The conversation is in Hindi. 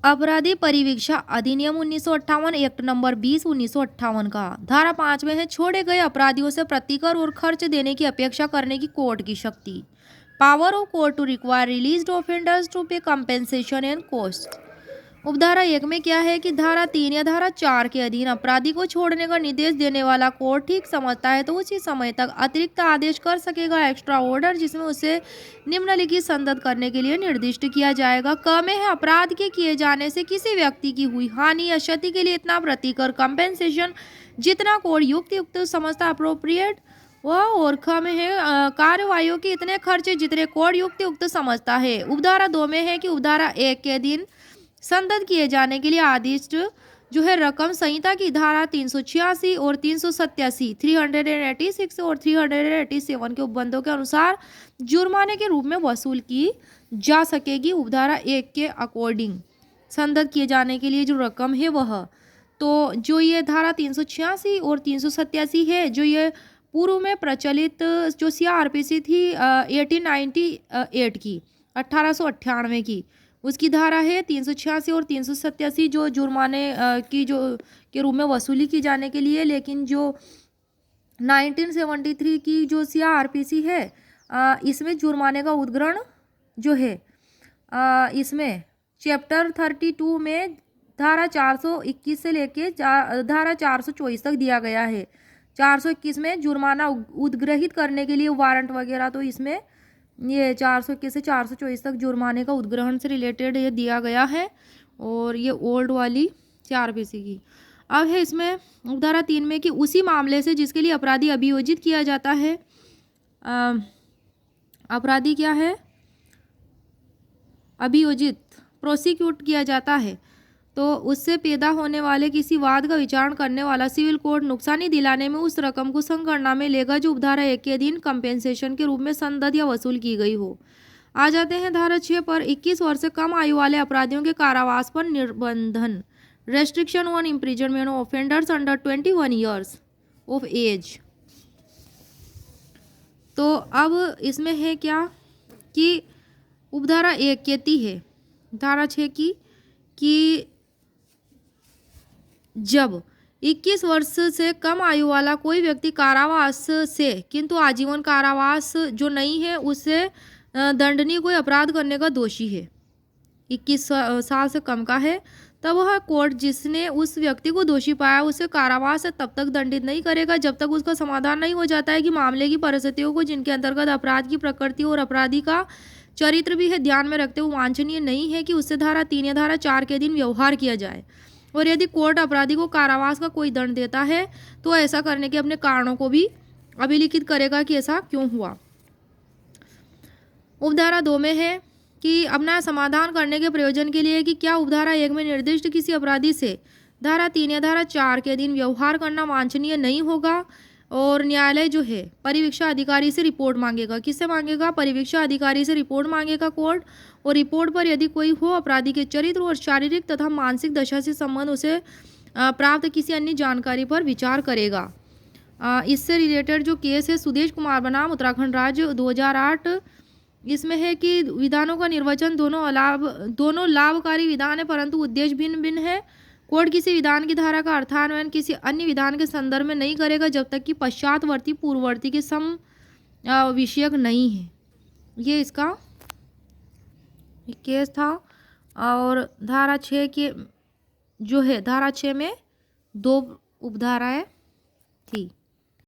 अपराधी परिवीक्षा अधिनियम 1958 एक्ट नंबर 20 1958 का धारा 5 में है छोड़े गए अपराधियों से प्रतिकर और खर्च देने की अपेक्षा करने की कोर्ट की शक्ति। Power of court to require released offenders to pay compensation and cost. उपधारा 1 में क्या है कि धारा 3 या धारा 4 के अधीन अपराधी को छोड़ने का निर्देश देने वाला कोर्ट ठीक समझता है तो उसी समय तक अतिरिक्त आदेश कर सकेगा एक्स्ट्रा ऑर्डर, जिसमें उसे निम्नलिखित संदत करने के लिए निर्दिष्ट किया जाएगा। क में है अपराध के किए जाने से किसी व्यक्ति की हुई हानि या क्षति के लिए इतना प्रतिकर कंपेंसेशन जितना कोर्ट युक्त समझता अप्रोप्रिएट वह, और ख में है कार्यवाहियों के इतने खर्चे जितने कोर्ट युक्त समझता है। उपधारा 2 में है कि उपधारा 1 के अधीन संदत किए जाने के लिए आदेश जो है रकम संहिता की धारा 386 और 387 386 और 387 के उपबंधों के अनुसार जुर्माने के रूप में वसूल की जा सकेगी। उपधारा 1 के अकॉर्डिंग संदत किए जाने के लिए जो रकम है वह, तो जो ये धारा 386 और 387 है, जो ये पूर्व में प्रचलित जो CRPC थी 1898 की 1898 की, उसकी धारा है 386 और 387 जो जुर्माने की जो के रूप में वसूली की जाने के लिए। लेकिन जो 1973 की जो CRPC है इसमें जुर्माने का उद्ग्रहण जो है इसमें चैप्टर 32 में धारा 421 से लेके धारा 424 तक दिया गया है। 421 में जुर्माना उद्ग्रहित करने के लिए वारंट वगैरह, तो इसमें ये 421 से 424 तक जुर्माने का उद्ग्रहण से रिलेटेड ये दिया गया है, और ये ओल्ड वाली CRPC की। अब है इसमें उपधारा 3 में कि उसी मामले से जिसके लिए अपराधी अभियोजित किया जाता है, अपराधी क्या है अभियोजित प्रोसिक्यूट किया जाता है, तो उससे पैदा होने वाले किसी वाद का विचारण करने वाला सिविल कोर्ट नुकसानी दिलाने में उस रकम को संगणना में लेगा जो उपधारा 1 के अधीन कंपेंसेशन के रूप में संदत या वसूल की गई हो। आ जाते हैं धारा 6 पर। 21 वर्ष से कम आयु वाले अपराधियों के कारावास पर निर्बंधन, restriction on imprisonment of offenders under 21 years of age. तो अब इसमें है क्या कि उपधारा 1 कहती है धारा 6 की कि जब 21 वर्ष से कम आयु वाला कोई व्यक्ति कारावास से किंतु आजीवन कारावास जो नहीं है उससे दंडनीय कोई अपराध करने का दोषी है, 21 साल से कम का है, तब वह कोर्ट जिसने उस व्यक्ति को दोषी पाया उसे कारावास से तब तक दंडित नहीं करेगा जब तक उसका समाधान नहीं हो जाता है कि मामले की परिस्थितियों को जिनके अंतर्गत अपराध की प्रकृति और अपराधी का चरित्र भी है ध्यान में रखते हुए वांछनीय नहीं है कि उससे धारा 3 या धारा 4 के अधीन व्यवहार किया जाए। और यदि कोर्ट अपराधी को कारावास का कोई दंड देता है तो ऐसा करने के अपने कारणों को भी अभिलिखित करेगा कि ऐसा क्यों हुआ। उपधारा 2 में है कि अपना समाधान करने के प्रयोजन के लिए कि क्या उपधारा 1 में निर्दिष्ट किसी अपराधी से धारा 3 या धारा 4 के अधीन व्यवहार करना वांछनीय नहीं होगा, और न्यायालय जो है परिवीक्षा अधिकारी से रिपोर्ट मांगेगा। किससे मांगेगा? परिवीक्षा अधिकारी से रिपोर्ट मांगेगा कोर्ट, और रिपोर्ट पर यदि कोई हो अपराधी के चरित्र और शारीरिक तथा मानसिक दशा से संबंध उसे प्राप्त किसी अन्य जानकारी पर विचार करेगा। इससे रिलेटेड जो केस है सुदेश कुमार बनाम उत्तराखंड राज्य 2008, इसमें है कि विधानों का निर्वचन दोनों लाभकारी विधान है परंतु उद्देश्य भिन्न भिन्न है। कोर्ट किसी विधान की धारा का अर्थान्वयन किसी अन्य विधान के संदर्भ में नहीं करेगा जब तक कि पश्चातवर्ती पूर्ववर्ती के सम विषयक नहीं है। ये इसका केस था। और धारा 6 के जो है धारा 6 में 2 उपधाराएं थी।